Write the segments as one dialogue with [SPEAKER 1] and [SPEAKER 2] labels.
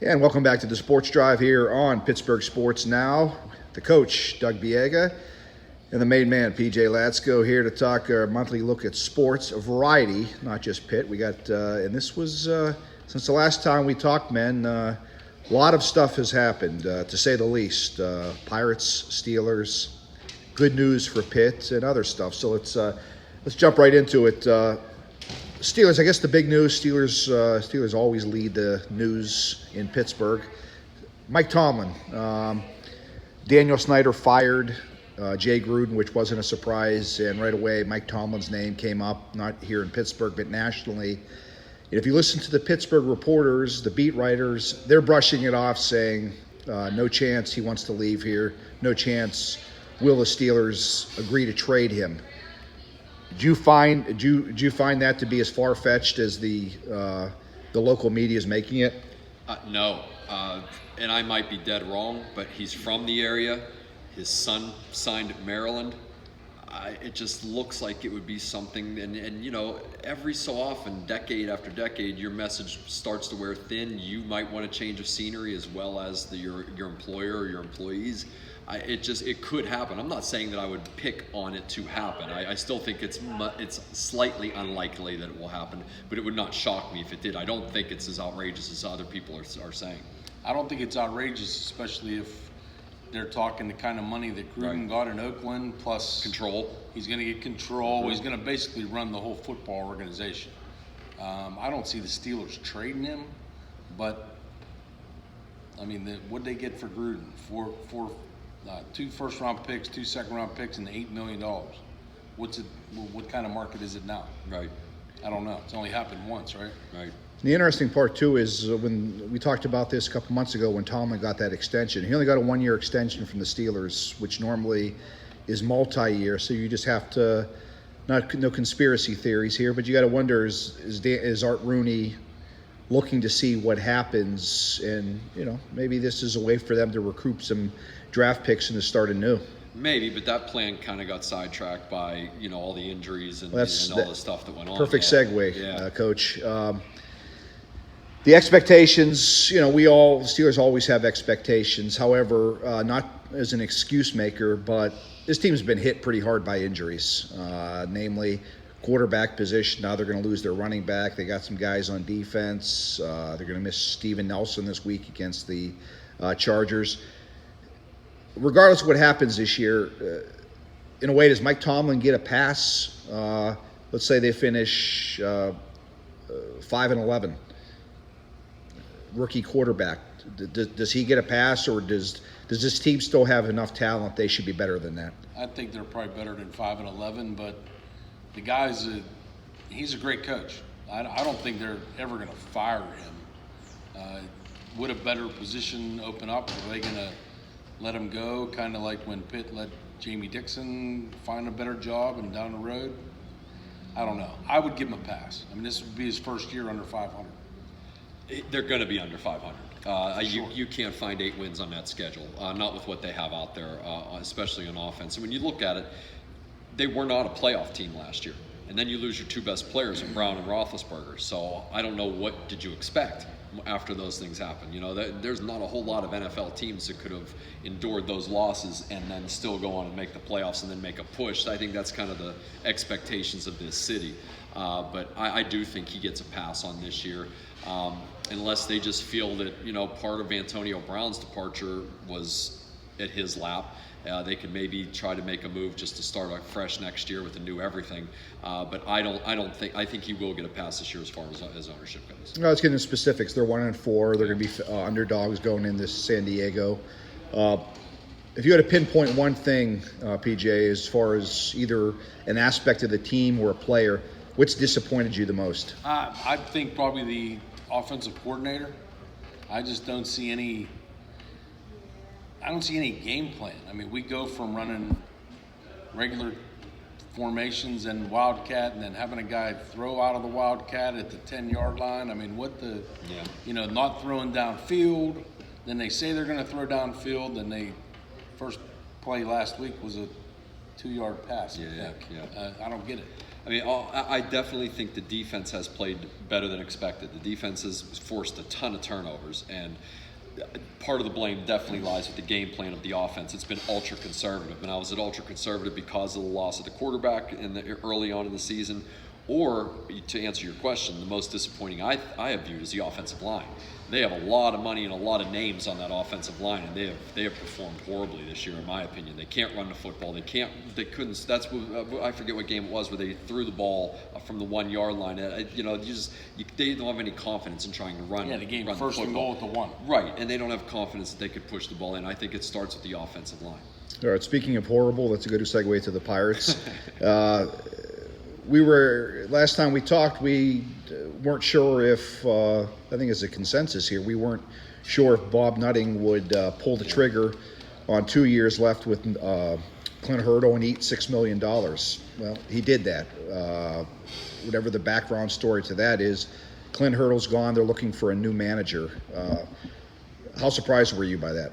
[SPEAKER 1] And welcome back to the Sports Drive here on Pittsburgh Sports Now. The coach, Doug Biega, and the main man, PJ Latsko, here to talk our monthly look at sports, a variety, not just Pitt. We got, and this was, since the last time we talked, men, a lot of stuff has happened, to say the least. Pirates, Steelers, good news for Pitt, and other stuff. So let's jump right into it. Steelers, I guess the big news, Steelers always lead the news in Pittsburgh. Mike Tomlin, Daniel Snyder fired Jay Gruden, which wasn't a surprise, and right away Mike Tomlin's name came up, not here in Pittsburgh, but nationally. And if you listen to the Pittsburgh reporters, the beat writers, they're brushing it off, saying no chance he wants to leave here, no chance will the Steelers agree to trade him. Did you find that to be as far-fetched as the local media is making it?
[SPEAKER 2] No, and I might be dead wrong, but he's from the area. His son signed at Maryland. It just looks like it would be something, and you know, every so often, decade after decade, your message starts to wear thin. You might want a change of scenery as well as your employer or your employees. It could happen. I'm not saying that I would pick on it to happen. I still think it's slightly unlikely that it will happen, but it would not shock me if it did. I don't think it's as outrageous as other people are saying.
[SPEAKER 3] I don't think it's outrageous, especially if they're talking the kind of money that Gruden got in Oakland, plus
[SPEAKER 2] control.
[SPEAKER 3] He's going to get control. He's going to basically run the whole football organization. I don't see the Steelers trading him, but I mean, what'd they get for Gruden? Two first-round picks, 2 second-round picks, and $8 million. What kind of market is it now?
[SPEAKER 2] Right.
[SPEAKER 3] I don't know. It's only happened once, right?
[SPEAKER 2] Right.
[SPEAKER 1] The interesting part, too, is when we talked about this a couple months ago when Tomlin got that extension. He only got a 1-year extension from the Steelers, which normally is multi-year, so you just have to, no conspiracy theories here, but you got to wonder, is Art Rooney looking to see what happens, and, you know, maybe this is a way for them to recoup some draft picks and to start anew.
[SPEAKER 2] Maybe, but that plan kind of got sidetracked by, you know, all the injuries and all the stuff that went on.
[SPEAKER 1] Perfect segue, Coach. The expectations, you know, Steelers always have expectations. However, not as an excuse maker, but this team's been hit pretty hard by injuries, namely quarterback position. Now they're going to lose their running back. They got some guys on defense. They're going to miss Steven Nelson this week against the Chargers. Regardless of what happens this year, in a way, does Mike Tomlin get a pass? Let's say they finish 5-11. Rookie quarterback. Does he get a pass, or does this team still have enough talent they should be better than that?
[SPEAKER 3] I think they're probably better than 5-11, but the he's a great coach. I don't think they're ever going to fire him. Would a better position open up? Are they going to let him go, kind of like when Pitt let Jamie Dixon find a better job and down the road? I don't know. I would give him a pass. I mean, this would be his first year under 500.
[SPEAKER 2] They're going to be under 500.
[SPEAKER 3] Sure.
[SPEAKER 2] You can't find 8 wins on that schedule, not with what they have out there, especially on offense. And when you look at it, they were not a playoff team last year. And then you lose your 2 best players in Brown and Roethlisberger. So I don't know, what did you expect after those things happen? You know, there's not a whole lot of NFL teams that could have endured those losses and then still go on and make the playoffs and then make a push. I think that's kind of the expectations of this city. But I do think he gets a pass on this year. Unless they just feel that, you know, part of Antonio Brown's departure was at his lap. They could maybe try to make a move just to start out fresh next year with a new everything. But I think he will get a pass this year as far as ownership goes.
[SPEAKER 1] No, let's get into specifics. They're 1-4. They're going to be underdogs going into San Diego. If you had to pinpoint one thing, PJ, as far as either an aspect of the team or a player, what's disappointed you the most?
[SPEAKER 3] I think probably the offensive coordinator. I just don't see any game plan. I mean, we go from running regular formations and wildcat and then having a guy throw out of the wildcat at the 10-yard line. I mean, not throwing downfield. Then they say they're going to throw downfield. Then first play last week was a 2-yard pass. I think. I don't get it.
[SPEAKER 2] I mean, I definitely think the defense has played better than expected. The defense has forced a ton of turnovers, and part of the blame definitely lies with the game plan of the offense. It's been ultra conservative. Now, was it ultra conservative because of the loss of the quarterback early on in the season? Or, to answer your question, the most disappointing I have viewed is the offensive line. They have a lot of money and a lot of names on that offensive line, and they have performed horribly this year, in my opinion. They can't run the football. They couldn't. That's what, I forget what game it was where they threw the ball from the 1-yard line. They don't have any confidence in trying to run.
[SPEAKER 3] Yeah, the game
[SPEAKER 2] run
[SPEAKER 3] first
[SPEAKER 2] the
[SPEAKER 3] and goal at the 1.
[SPEAKER 2] Right, and they don't have confidence that they could push the ball in. I think it starts with the offensive line.
[SPEAKER 1] All right, speaking of horrible, that's a good segue to the Pirates. Last time we talked, we weren't sure if, I think it's a consensus here, we weren't sure if Bob Nutting would pull the trigger on 2 years left with Clint Hurdle and eat $6 million. Well, he did that. Whatever the background story to that is, Clint Hurdle's gone. They're looking for a new manager. How surprised were you by that?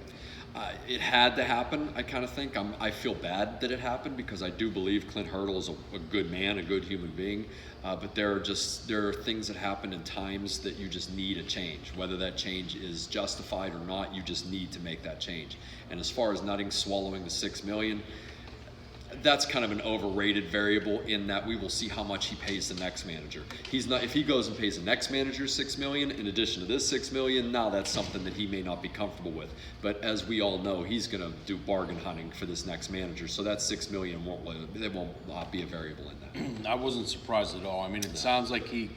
[SPEAKER 2] It had to happen, I kind of think. I feel bad that it happened because I do believe Clint Hurdle is a good man, a good human being. But there are things that happen in times that you just need a change. Whether that change is justified or not, you just need to make that change. And as far as Nutting swallowing the $6 million, that's kind of an overrated variable in that we will see how much he pays the next manager. If he goes and pays the next manager $6 million in addition to this $6 million, now that's something that he may not be comfortable with. But as we all know, he's going to do bargain hunting for this next manager. So that $6 million won't be a variable in that.
[SPEAKER 3] I wasn't surprised at all. I mean, it sounds like he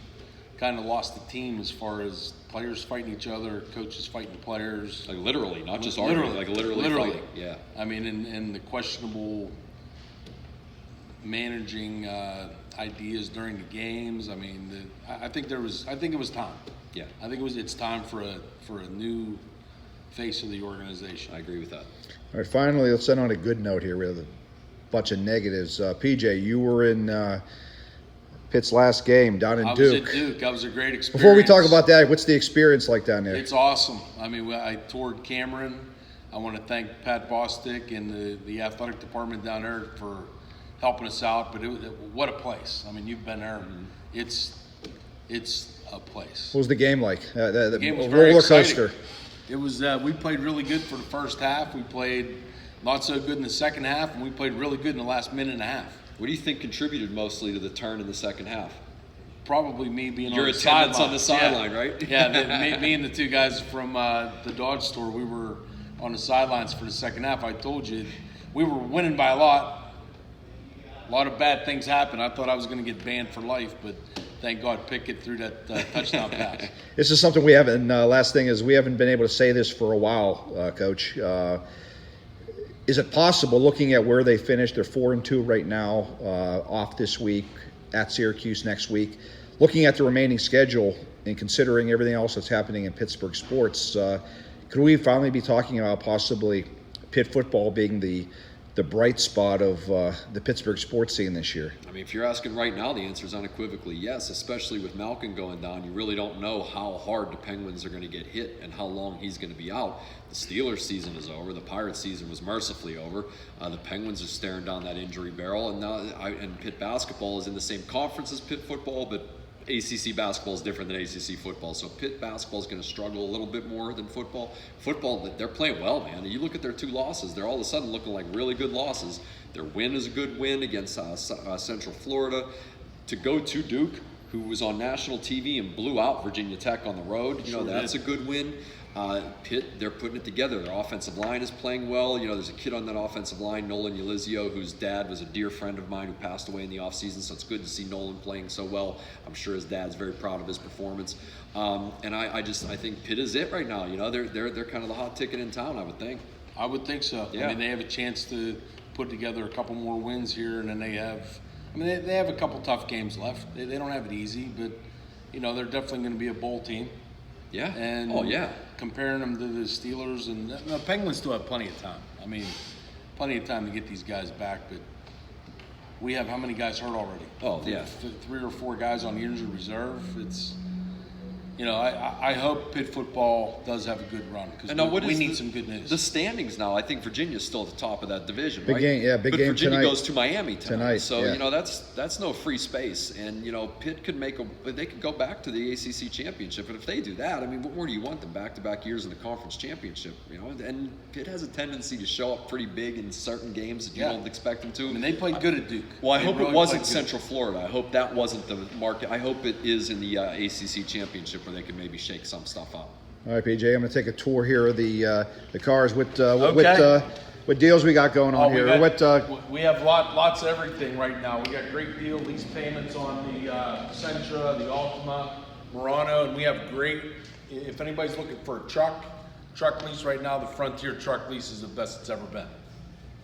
[SPEAKER 3] kind of lost the team as far as players fighting each other, coaches fighting players.
[SPEAKER 2] Like literally, not just arguing, like literally fighting. Yeah.
[SPEAKER 3] I mean, and the questionable managing ideas during the games. I mean, I think it was time.
[SPEAKER 2] Yeah.
[SPEAKER 3] I think it's time for a new face of the organization.
[SPEAKER 2] I agree with that.
[SPEAKER 1] All right, finally, let's end on a good note here with a bunch of negatives. PJ, you were in Pitt's last game down in Duke.
[SPEAKER 3] I was at Duke. That was a great experience.
[SPEAKER 1] Before we talk about that, what's the experience like down there?
[SPEAKER 3] It's awesome. I mean, I toured Cameron. I want to thank Pat Bostic and the athletic department down there for helping us out, but what a place. I mean, you've been there. It's a place.
[SPEAKER 1] What was the game like?
[SPEAKER 3] The game was
[SPEAKER 1] roller
[SPEAKER 3] very
[SPEAKER 1] coaster.
[SPEAKER 3] exciting. It was. We played really good for the first half. We played not so good in the second half, and we played really good in the last minute and a half.
[SPEAKER 2] What do you think contributed mostly to the turn in the second half?
[SPEAKER 3] Probably me being
[SPEAKER 2] your
[SPEAKER 3] on the
[SPEAKER 2] attendance
[SPEAKER 3] sideline.
[SPEAKER 2] on the sideline, right?
[SPEAKER 3] Yeah, me and the two guys from the Dodge store, we were on the sidelines for the second half. I told you, we were winning by a lot. A lot of bad things happened. I thought I was going to get banned for life, but thank God Pickett threw that touchdown pass.
[SPEAKER 1] This is something we haven't. Last thing is we haven't been able to say this for a while, Coach. Is it possible, looking at where they finished, they're 4-2 right now, off this week, at Syracuse next week, looking at the remaining schedule and considering everything else that's happening in Pittsburgh sports, could we finally be talking about possibly Pitt football being the bright spot of the Pittsburgh sports scene this year?
[SPEAKER 2] I mean, if you're asking right now, the answer is unequivocally yes, especially with Malkin going down. You really don't know how hard the Penguins are going to get hit and how long he's going to be out. The Steelers season is over. The Pirates season was mercifully over. The Penguins are staring down that injury barrel, and now Pitt basketball is in the same conference as Pitt football, but ACC basketball is different than ACC football, so Pitt basketball is going to struggle a little bit more than football. Football, they're playing well, man. You look at their 2 losses; they're all of a sudden looking like really good losses. Their win is a good win against Central Florida. To go to Duke, who was on national TV and blew out Virginia Tech on the road, that's a good win. Pitt, they're putting it together. Their offensive line is playing well. There's a kid on that offensive line, Nolan Ulizio, whose dad was a dear friend of mine who passed away in the offseason, so it's good to see Nolan playing so well. I'm sure his dad's very proud of his performance. And I think Pitt is it right now. They're kind of the hot ticket in town, I would think.
[SPEAKER 3] I would think so.
[SPEAKER 2] Yeah.
[SPEAKER 3] I mean, they have a chance to put together a couple more wins here, and then they have a couple tough games left. They don't have it easy, but, they're definitely going to be a bowl team.
[SPEAKER 2] Yeah.
[SPEAKER 3] And comparing them to the Steelers, and the Penguins still have plenty of time. I mean, plenty of time to get these guys back, but we have how many guys hurt already?
[SPEAKER 2] Oh, yeah.
[SPEAKER 3] 3 or 4 guys on the injured reserve. I hope Pitt football does have a good run because we need some good news.
[SPEAKER 2] The standings now, I think Virginia's still at the top of that division,
[SPEAKER 1] Big
[SPEAKER 2] right?
[SPEAKER 1] game, yeah, big
[SPEAKER 2] but
[SPEAKER 1] game
[SPEAKER 2] Virginia
[SPEAKER 1] tonight.
[SPEAKER 2] goes to Miami tonight. So,
[SPEAKER 1] yeah.
[SPEAKER 2] that's no free space. And, Pitt could they could go back to the ACC championship. And if they do that, I mean, what more do you want them back-to-back years in the conference championship, And Pitt has a tendency to show up pretty big in certain games that you don't expect them to.
[SPEAKER 3] I mean, they played good at Duke.
[SPEAKER 2] Well, I
[SPEAKER 3] They
[SPEAKER 2] hope
[SPEAKER 3] really
[SPEAKER 2] it wasn't
[SPEAKER 3] played good.
[SPEAKER 2] Central Florida. I hope that wasn't the market. I hope it is in the ACC championship where they can maybe shake some stuff up.
[SPEAKER 1] All right, PJ, I'm going to take a tour here of the cars. What deals we got going on here?
[SPEAKER 3] We have lots of everything right now. We got great deal lease payments on the Sentra, the Altima, Murano, and we have great. If anybody's looking for a truck lease right now, the Frontier truck lease is the best it's ever been.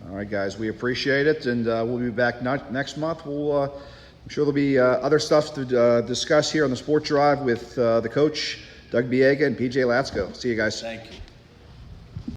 [SPEAKER 1] All right, guys, we appreciate it, and we'll be back next month. I'm sure there'll be other stuff to discuss here on the Sport Drive with the coach, Doug Biega, and PJ Latsko. See you guys.
[SPEAKER 3] Thank you.